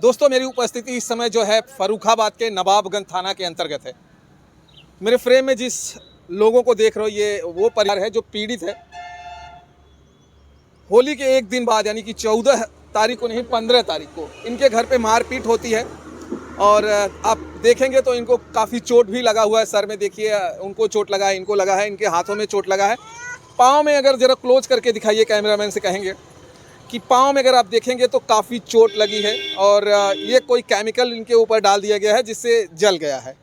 दोस्तों, मेरी उपस्थिति इस समय जो है फर्रुखाबाद के नवाबगंज थाना के अंतर्गत है। मेरे फ्रेम में जिस लोगों को देख रहे हो, ये वो परिवार है जो पीड़ित है। होली के एक दिन बाद यानी कि 14 तारीख को नहीं 15 तारीख को इनके घर पे मारपीट होती है और आप देखेंगे तो इनको काफ़ी चोट भी लगा हुआ है। सर में देखिए उनको चोट लगा है, इनको लगा है, इनके हाथों में चोट लगा है। पाँव में अगर ज़रा क्लोज करके दिखाइए, कैमरामैन से कहेंगे कि पाँव में अगर आप देखेंगे तो काफ़ी चोट लगी है और ये कोई केमिकल इनके ऊपर डाल दिया गया है जिससे जल गया है।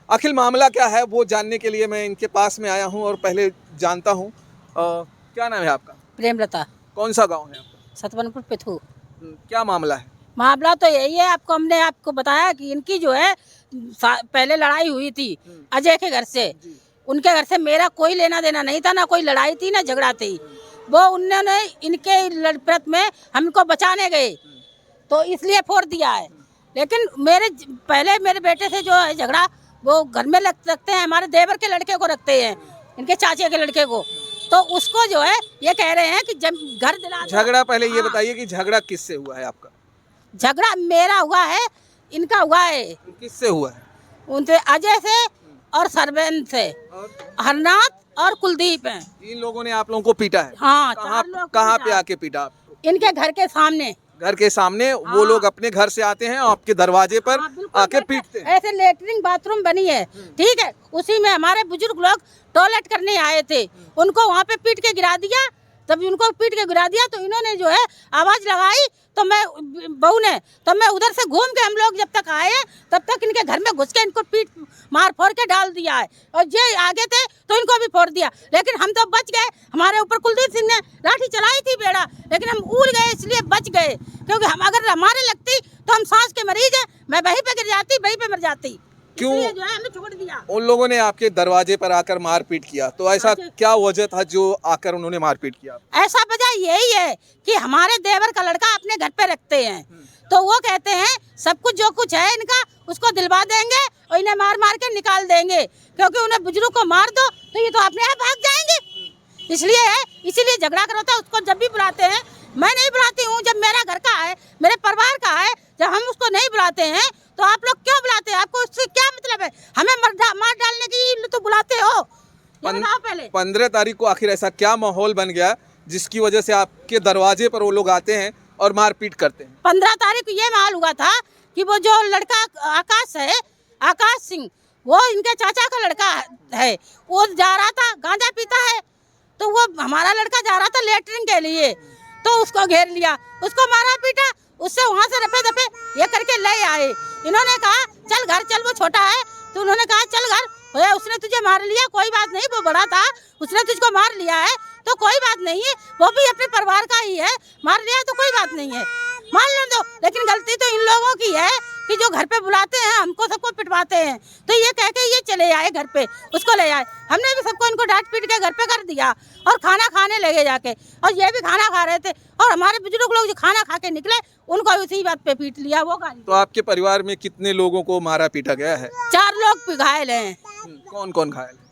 आखिर मामला क्या है वो जानने के लिए मैं इनके पास में आया हूँ और पहले जानता हूँ। क्या नाम है आपका? प्रेमलता। कौन सा गांव है आपका? सतवनपुर पिथू। क्या मामला है? मामला तो यही है, हमने आपको बताया कि इनकी जो है पहले लड़ाई हुई थी अजय के घर से। उनके घर से मेरा कोई लेना देना नहीं था, ना कोई लड़ाई थी ना झगड़ा थी। वो उन्होंने इनके लड़प्रत में हमको बचाने गए तो इसलिए फोड़ दिया है। लेकिन पहले मेरे बेटे से जो है झगड़ा वो घर में रखते हैं, हमारे देवर के लड़के को रखते हैं, इनके चाचे के लड़के को। तो उसको जो है ये कह रहे हैं कि जब घर दिला। झगड़ा पहले ये बताइए कि झगड़ा किससे हुआ है आपका? झगड़ा मेरा हुआ है, इनका हुआ है। किससे हुआ है? उनसे अजय से और सरवेन से, हरनाथ और कुलदीप हैं। इन लोगों ने आप लोगों को पीटा है? हाँ। कहाँ पे आके पीटा आपको? इनके घर के सामने। घर के सामने? हाँ। वो लोग अपने घर से आते हैं आपके दरवाजे पर आके पीटते हैं? ऐसे लेटरिन बाथरूम बनी है, ठीक है, उसी में हमारे बुजुर्ग लोग टॉयलेट करने आए थे, उनको वहाँ पे पीट के गिरा दिया। तब उनको पीट के गिरा दिया तो इन्होंने जो है आवाज लगाई, तो मैं बहू ने, तो मैं उधर से घूम के, हम लोग जब तक आए तब तक इनके घर में घुस के इनको पीट मार फोड़ के डाल दिया है। और ये आगे थे तो इनको भी फोड़ दिया, लेकिन हम तो बच गए। हमारे ऊपर कुलदीप सिंह ने लाठी चलाई थी बेड़ा, लेकिन हम उड़ गए इसलिए बच गए, क्योंकि हम अगर हमारे लगती तो हम सांस के मरीज हैं, मैं वहीं पे गिर जाती, वहीं पे मर जाती। क्यों जो है हमें छोड़ दिया? उन लोगों ने आपके दरवाजे पर आकर मारपीट किया, तो ऐसा क्या वजह था जो आकर उन्होंने मारपीट किया? ऐसा वजह यही है कि हमारे देवर का लड़का अपने घर पे रखते हैं, तो वो कहते हैं सब कुछ जो कुछ है इनका उसको दिलवा देंगे और इन्हें मार मार के निकाल देंगे, क्योंकि उन्हें बुजुर्ग को मार दो तो ये तो अपने आप भाग जाएंगे। इसीलिए झगड़ा करता है। उसको जब भी बुलाते हैं, मैं नहीं बुलाती हूँ, जब मेरा घर का है, मेरे परिवार का है, जब हम उसको नहीं बुलाते हैं तो आप लोग क्यों बुलाते हैं? आपको उससे क्या मतलब है? हमें मार डालने की तो बुलाते हो? 15 तारीख को आखिर ऐसा क्या माहौल बन गया जिसकी वजह से आपके दरवाजे पर वो लोग आते हैं और मारपीट करते हैं? 15 तारीख को ये माहौल हुआ था कि वो जो लड़का आकाश है, आकाश सिंह, वो इनके चाचा का लड़का है, वो जा रहा था, गांजा पीता है, तो वो हमारा लड़का जा रहा था लेटरिन के लिए, तो उसको घेर लिया, उसको मारा पीटा, उससे वहाँ से रफे दफे ये करके ले आए। इन्होंने कहा चल घर चल, वो छोटा है, तो उन्होंने कहा चल घर, उसने तुझे मार लिया कोई बात नहीं, वो बड़ा था, उसने तुझको मार लिया है तो कोई बात नहीं है, वो भी अपने परिवार का ही है, मार लिया तो कोई बात नहीं है, मान लो दो। लेकिन गलती तो इन लोगों की है कि जो घर पे बुलाते हैं हमको सबको पिटवाते हैं, तो ये कह के ये चले आए घर पे, उसको ले आए। हमने भी सबको इनको डांट पीट के घर पे कर दिया और खाना खाने लगे जाके, और ये भी खाना खा रहे थे, और हमारे बुजुर्ग लोग जो खाना खा के निकले उनको उसी बात पे पीट लिया। वो तो आपके परिवार में कितने लोगों को मारा पीटा गया है? 4 लोग घायल हैं। कौन कौन घायल है?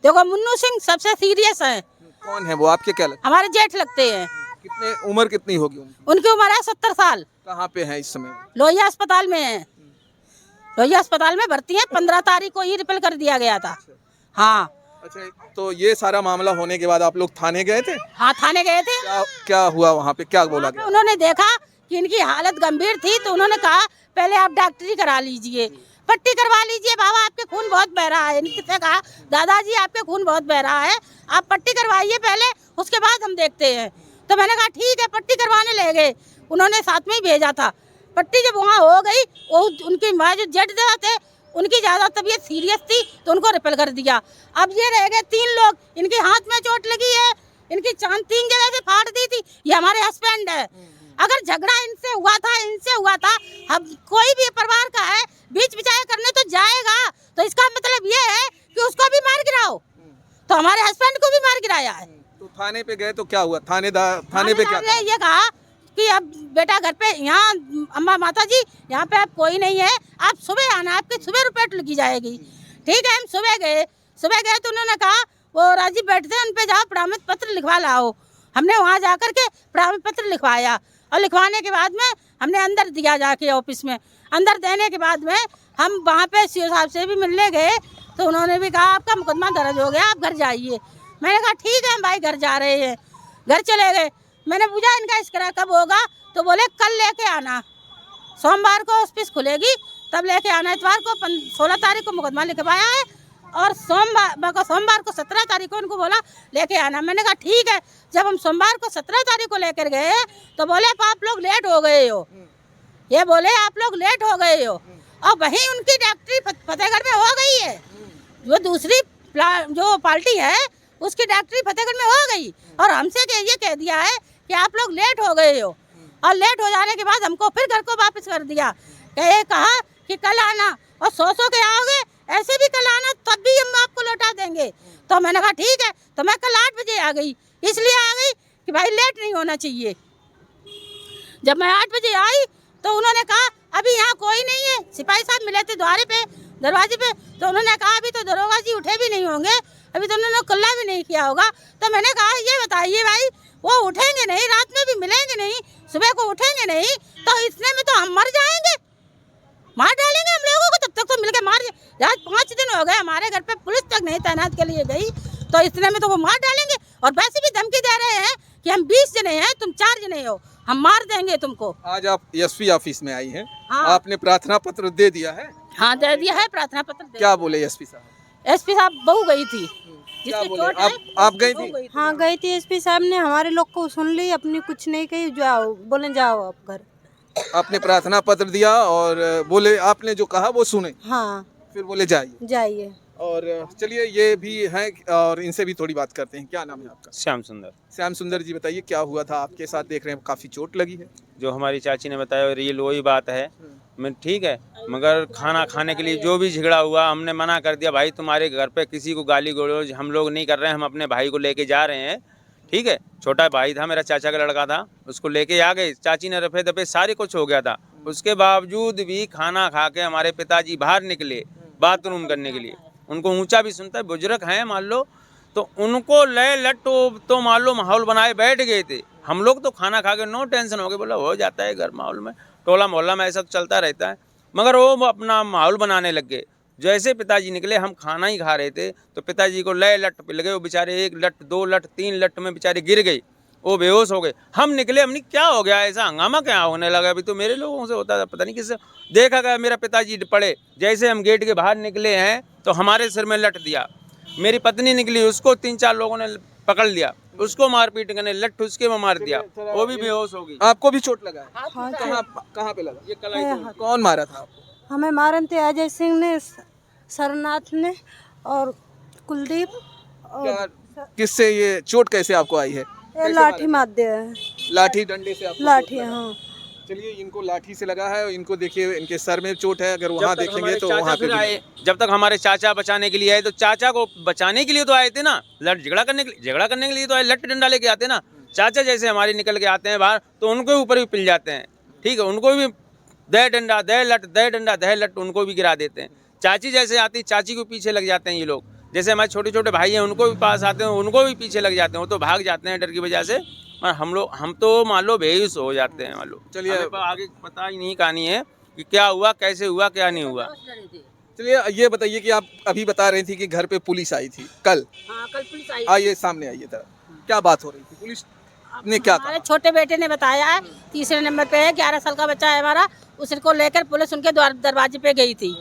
देखो मुन्नू सिंह सबसे सीरियस है। कौन है वो? आपके क्या लगता है? हमारे जेठ लगते हैं। कितने उम्र कितनी होगी उनकी उम्र है 70 साल। कहाँ पे है इस समय? लोहिया अस्पताल में है, लोहिया अस्पताल में भर्ती है। 15 तारीख को ही रिफर कर दिया गया था। हाँ। अच्छा, तो ये सारा मामला होने के बाद आप लोग थाने गए थे? हाँ, थाने गए थे। क्या हुआ वहाँ पे? क्या बोला गया? उन्होंने देखा कि इनकी हालत गंभीर थी, तो उन्होंने कहा पहले आप डॉक्टरी करा लीजिए, पट्टी करवा लीजिए, बाबा आपके खून बहुत बह रहा है। इनसे कहा दादाजी आपके खून बहुत बह रहा है, आप पट्टी करवाइए पहले, उसके बाद हम देखते हैं। तो मैंने कहा ठीक है, पट्टी करवाने ले गए, उन्होंने साथ में ही भेजा था। पट्टी जब वहाँ हो गई, वो उनकी माँ जो जेठ थे उनकी ज़्यादा तबीयत सीरियस थी तो उनको रिफर कर दिया। अब ये रह गए 3 लोग, इनके हाथ में चोट लगी है, इनकी चांद 3 जगह से फाड़ दी थी। ये हमारे हस्बैंड है। अगर झगड़ा इनसे हुआ था, हम कोई भी परिवार का है, बीच बिचाए करने तो जाएगा, तो इसका मतलब ये है कि उसको भी मार गिराओ, तो हमारे हस्बैंड को भी मार गिराया है। तो थाने पे गए तो क्या हुआ? थाने पे क्या ने ये कहा कि अब बेटा घर पे, यहाँ अम्मा माता जी यहाँ पे अब कोई नहीं है, आप सुबह आना, आपकी सुबह रिपोर्ट लिखी जाएगी। ठीक है, हम सुबह गए तो उन्होंने कहा वो राजीव बैठते हैं, उन पे जाओ प्रमाण पत्र लिखवा लाओ। हमने वहाँ जा कर के प्रमाण पत्र लिखवाया और लिखवाने के बाद में हमने अंदर दिया जाके ऑफिस में। अंदर देने के बाद में हम वहाँ पे सीओ साहब से भी मिलने गए तो उन्होंने भी कहा आपका मुकदमा दर्ज हो गया, आप घर जाइए। मैंने कहा ठीक है भाई, घर जा रहे हैं। घर चले गए। मैंने पूछा इनका इसकरा कब होगा, तो बोले कल लेके आना, सोमवार को ऑफिस खुलेगी तब लेके आना। इतवार को 16 तारीख को मुकदमा लिखवाया है और सोमवार को 17 तारीख को उनको बोला लेके आना। मैंने कहा ठीक है। जब हम सोमवार को 17 तारीख को लेकर गए तो बोले आप लोग लेट हो गए हो, ये बोले आप लोग लेट हो गए हो। और वहीं उनकी डॉक्टरी फतेहगढ़ में हो गई है, जो दूसरी जो पार्टी है उसकी डॉक्टरी फतेहगढ़ में हो गई और हमसे ये कह दिया है कि आप लोग लेट हो गए हो। और लेट हो जाने के बाद हमको फिर घर को वापस कर दिया। कहा कि कल आना और 100 के आओगे, ऐसे भी कल आना तब भी हम आपको लौटा देंगे। तो मैंने कहा ठीक है। तो मैं कल 8 बजे आ गई, इसलिए आ गई कि भाई लेट नहीं होना चाहिए। जब मैं 8 बजे आई तो उन्होंने कहा अभी यहाँ कोई नहीं है। सिपाही साहब मिले थे दरवाजे पे, तो उन्होंने कहा अभी तो दरोगा जी उठे भी नहीं होंगे, अभी तो उन्होंने कुल्ला भी नहीं किया होगा। तो मैंने कहा ये बताइए भाई, वो उठेंगे नहीं, रात में भी मिलेंगे नहीं, सुबह को उठेंगे नहीं, तो इतने में तो हम मर जाएंगे, मार डालेंगे हम लोगों को। तब तक तो मिलके मार, आज 5 दिन हो गए हमारे घर पे पुलिस तक नहीं तैनात के लिए गई, तो इतने में तो वो मार डालेंगे। और वैसे भी धमकी दे रहे हैं कि हम 20 जने हैं, तुम 4 जने हो, हम मार देंगे तुमको। आज आप एसपी ऑफिस में आई हैं। हाँ। आपने प्रार्थना पत्र दे दिया है? हाँ दे दिया है, प्रार्थना पत्र। क्या बोले एसपी साहब? एसपी साहब बहू गई थी, क्या जिसकी बोले? चोट है, आप गई थी? हाँ गई थी। एसपी साहब ने हमारे लोग को सुन ली, अपनी कुछ नहीं कही, जाओ बोले जाओ आप घर। आपने प्रार्थना पत्र दिया और बोले आपने जो कहा वो सुने, हाँ फिर बोले जाइए। जाइए। और चलिए ये भी हैं और इनसे भी थोड़ी बात करते हैं। क्या नाम है आपका? श्याम सुंदर। श्याम सुंदर जी, बताइए क्या हुआ था आपके साथ? देख रहे हैं काफी चोट लगी है। जो हमारी चाची ने बताया रियल वही बात है। मैं ठीक है, मगर खाना खाने के लिए जो भी झगड़ा हुआ हमने मना कर दिया, भाई तुम्हारे घर पे किसी को गाली गलौज हम लोग नहीं कर रहे हैं, हम अपने भाई को लेके जा रहे हैं। ठीक है, छोटा भाई था मेरा, चाचा का लड़का था, उसको लेके आ गए। चाची ने रफे दफे सारे कुछ हो गया था, उसके बावजूद भी खाना खा के हमारे पिताजी बाहर निकले बाथरूम करने के लिए। उनको ऊंचा भी सुनता है, बुजुर्ग हैं मान लो, तो उनको ले लट्टो तो मान लो माहौल बनाए बैठ गए थे। हम लोग तो खाना खा के नो टेंशन हो गए, बोला हो जाता है घर माहौल में, टोला मोहल्ला में ऐसा तो चलता रहता है। मगर वो अपना माहौल बनाने लग गए। जैसे पिताजी निकले, हम खाना ही खा रहे थे, तो पिताजी को ले लट पिल गए। वो बेचारे 1 लट 2 लट 3 लट में बेचारे गिर गए, वो बेहोश हो गए। हम निकले, हमने क्या हो गया, ऐसा हंगामा क्या होने लगा। अभी तो मेरे लोगों से होता था, पता नहीं किससे देखा गया मेरा पिताजी पड़े। जैसे हम गेट के बाहर निकले हैं तो हमारे सिर में लट दिया। मेरी पत्नी निकली, उसको 3-4 लोगों ने पकड़ लिया, उसको मारपीट करने लट उसके में मार दिया, वो भी बेहोश हो गई। आपको भी चोट लगा है? हाँ, कहाँ पे लगा? ये कलाई तो कौन मारा था आपको? हमें मारन थे अजय सिंह ने, सरनाथ ने और कुलदीप। और किससे ये चोट कैसे आपको आई है? ये लाठी मार दे है। लाठी डंडे से आपको? लाठी, हाँ। चलिए, इनको लाठी से लगा है, इनको देखिए इनके सर में चोट है। अगर वहाँ देखेंगे तो वहाँ पे आए, जब तक हमारे चाचा बचाने के लिए आए, तो चाचा को बचाने के लिए तो आए थे ना, झगड़ा करने के लिए तो आए, लट डंडा लेके आते ना। चाचा जैसे हमारे निकल के आते हैं बाहर तो उनके ऊपर भी पिल जाते हैं। ठीक है, उनको भी दे डंडा दे लट, दे डंडा दे लट, उनको भी गिरा देते हैं। चाची जैसे आती, चाची को पीछे लग जाते हैं ये लोग। जैसे हमारे छोटे छोटे भाई हैं, उनको भी पास आते हैं, उनको भी पीछे लग जाते हैं, वो तो भाग जाते हैं डर की वजह से। और हम तो मान लो बेहोश हो जाते हैं मान लो। चलिए, आगे पता ही नहीं कहानी है कि क्या हुआ, कैसे हुआ, क्या नहीं हुआ। चलिए ये बताइए कि आप अभी बता रही थी कि घर पे पुलिस आई थी कल। हाँ कल पुलिस आई। आइए सामने आइए जरा, क्या बात हो रही थी? पुलिस ने क्या कहा? हमारे छोटे बेटे ने बताया है, 3रे नंबर पे है, 11 साल का बच्चा है हमारा, उसको लेकर पुलिस उनके दरवाजे पे गई थी।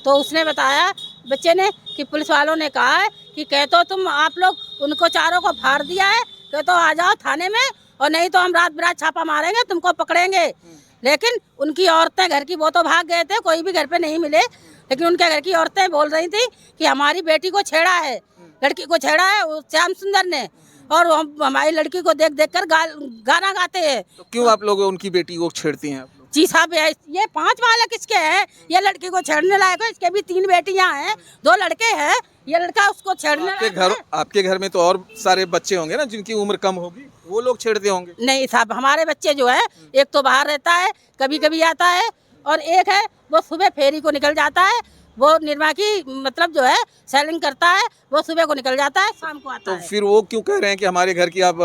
तो उसने बताया बच्चे ने कि पुलिस वालों ने कहा है कि कह तो तुम आप लोग उनको चारों को फाड़ दिया है, कह तो आ जाओ थाने में, और नहीं तो हम रात बिरात छापा मारेंगे, तुमको पकड़ेंगे। लेकिन उनकी औरतें घर की वो तो भाग गए थे, कोई भी घर पे नहीं मिले, लेकिन उनके घर की औरतें बोल रही थी कि हमारी बेटी को छेड़ा है, लड़की को छेड़ा है श्याम सुंदर ने, और हमारी लड़की को देख देख कर गाना गाते हैं। तो क्यों आप लोग उनकी बेटी को छेड़ती हैं आप लोग? जी साहब, ये 5 बालक किसके हैं? ये लड़की को छेड़ने लायक है, इसके भी 3 बेटियां हैं, 2 लड़के हैं, ये लड़का उसको छेड़ने लायक है। आपके घर में तो और सारे बच्चे होंगे ना जिनकी उम्र कम होगी, वो लोग छेड़ते होंगे? नहीं साहब, हमारे बच्चे जो है, एक तो बाहर रहता है, कभी कभी आता है, और एक है वो सुबह फेरी को निकल जाता है, वो निरमा की मतलब जो है सेलिंग करता है। वो सुबह को निकल जाता है, शाम को आता तो है। फिर वो क्यों कह रहे हैं कि हमारे घर की आप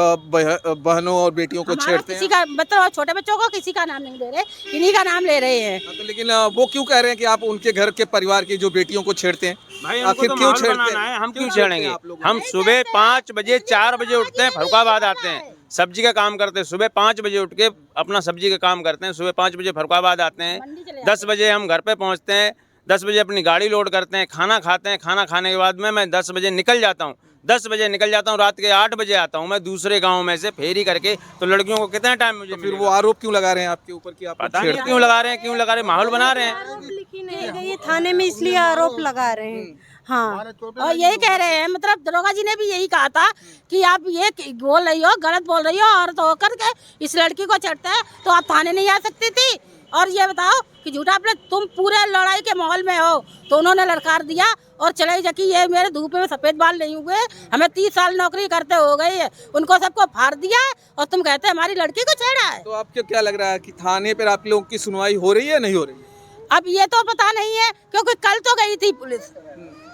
बहनों और बेटियों को हमारा छेड़ते किसी हैं? का मतलब छोटे बच्चों को किसी का नाम नहीं ले रहे, इन्हीं का नाम ले रहे हैं। हाँ, तो लेकिन वो क्यों कह रहे हैं कि आप उनके घर के परिवार की जो बेटियों को छेड़ते हैं? भाई उनको आखिर तो क्यों माहौल छेड़ते बनाना हैं? है, हम क्यों छेड़ते हैं छेड़ेंगे? आप लोग? हम सुबह 5 बजे 4 बजे उठते हैं, फरुखाबाद आते हैं, सब्जी का काम करते हैं। सुबह 5 बजे उठ के अपना सब्जी का काम करते हैं। सुबह 5 बजे फरुखाबाद आते हैं, मंडी चले 10 बजे हम घर पे पहुंचते हैं, 10 बजे अपनी गाड़ी लोड करते हैं, खाना खाते हैं। खाना खाने के बाद में मैं 10 बजे निकल जाता हूँ। 10 बजे निकल जाता हूँ, रात के 8 बजे आता हूँ मैं दूसरे गांव में से फेरी करके। तो लड़कियों को कितना टाइम मुझे फिर मिलेगा? वो आरोप क्यों लगा रहे हैं आपके ऊपर कि आप लोग पता नहीं छेड़ते क्यों लगा रहे हैं, क्यों लगा रहे हैं, माहौल बना रहे हैं। आरोप लिखी नहीं गई है थाने में, इसलिए आरोप लगा रहे हैं। हाँ, और यही कह रहे हैं, मतलब दरोगा जी ने भी यही कहा था कि आप ये बोल रही हो, गलत बोल रही हो, और तो होकर के इस लड़की को चढ़ता है तो आप थाने नहीं आ सकती थी। और ये बताओ कि झूठा अपने तुम पूरे लड़ाई के माहौल में हो। तो उन्होंने ललकार दिया और चले जा कि ये मेरे धूप में सफेद बाल नहीं हुए, हमें 30 साल नौकरी करते हो गई है, उनको सबको फाड़ दिया है और तुम कहते हैं हमारी लड़की को छेड़ा है। तो आपको क्या लग रहा है कि थाने पर आप लोगों की सुनवाई हो रही है नहीं हो रही है? अब ये तो पता नहीं है, क्योंकि कल तो गई थी पुलिस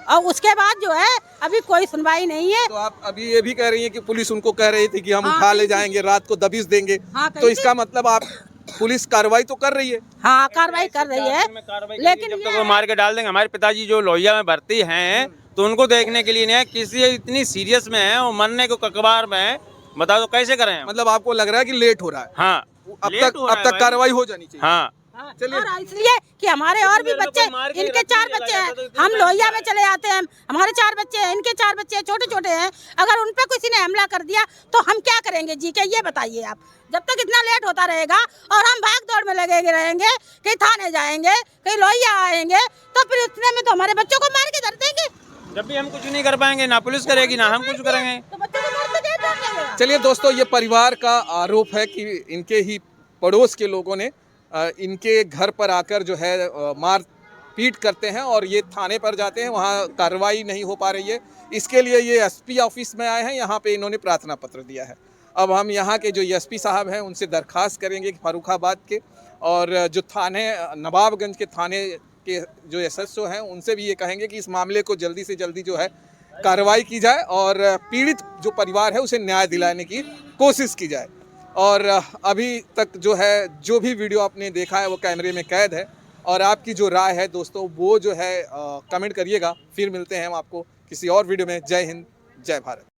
और उसके बाद जो है अभी कोई सुनवाई नहीं है। तो आप अभी ये भी कह रही हैं कि पुलिस उनको कह रही थी कि हम हाँ, उठा ले कही थी। जाएंगे, रात को दबिश देंगे। हाँ, कही तो थी। इसका मतलब आप पुलिस कार्रवाई तो कर रही है? हाँ, कार्रवाई कर रही है, लेकिन जब ये तक वो मार के डाल देंगे। हमारे पिताजी जो लोहिया में भर्ती हैं, तो उनको देखने के लिए नहीं, किसी इतनी सीरियस में है, वो मरने को ककबार में है। बताओ तो कैसे करें हम? मतलब आपको लग रहा है कि लेट हो रहा है? हाँ, अब लेट हो रहा है तक भाई। कार्रवाई हो जानी चाहिए। हाँ, चलिए। और इसलिए कि हमारे और भी इतने बच्चे, लोग मार के इनके रस्सी 4 लगा बच्चे जाता हैं, तो इतना हम टाइम लोहिया क्या में है? चले आते हैं, हमारे 4 बच्चे हैं, इनके 4 बच्चे हैं, छोटे छोटे हैं। अगर उन पे किसी ने हमला कर दिया तो हम क्या करेंगे जी के, ये बताइए आप। जब तक इतना लेट होता रहेगा और हम भाग दौड़ में लगे रहेंगे, कहीं थाने जाएंगे, कहीं लोहिया आएंगे, तो फिर इतने में तो हमारे बच्चों को मार के धर देंगे। जब भी हम कुछ नहीं कर पाएंगे, ना पुलिस करेगी ना हम कुछ करेंगे। तो बच्चों को मार के दे देंगे। चलिए दोस्तों, ये परिवार का आरोप है कि इनके ही पड़ोस के लोगों ने इनके घर पर आकर जो है मार पीट करते हैं और ये थाने पर जाते हैं, वहाँ कार्रवाई नहीं हो पा रही है। इसके लिए ये एसपी ऑफिस में आए हैं, यहाँ पे इन्होंने प्रार्थना पत्र दिया है। अब हम यहाँ के जो एसपी साहब हैं उनसे दरख्वास्त करेंगे कि फर्रुखाबाद के और जो थाने नवाबगंज के थाने के जो एसएचओ हैं उनसे भी ये कहेंगे कि इस मामले को जल्दी से जल्दी जो है कार्रवाई की जाए और पीड़ित जो परिवार है उसे न्याय दिलाने की कोशिश की जाए। और अभी तक जो है जो भी वीडियो आपने देखा है वो कैमरे में कैद है और आपकी जो राय है दोस्तों वो जो है कमेंट करिएगा। फिर मिलते हैं हम आपको किसी और वीडियो में। जय हिंद, जय भारत।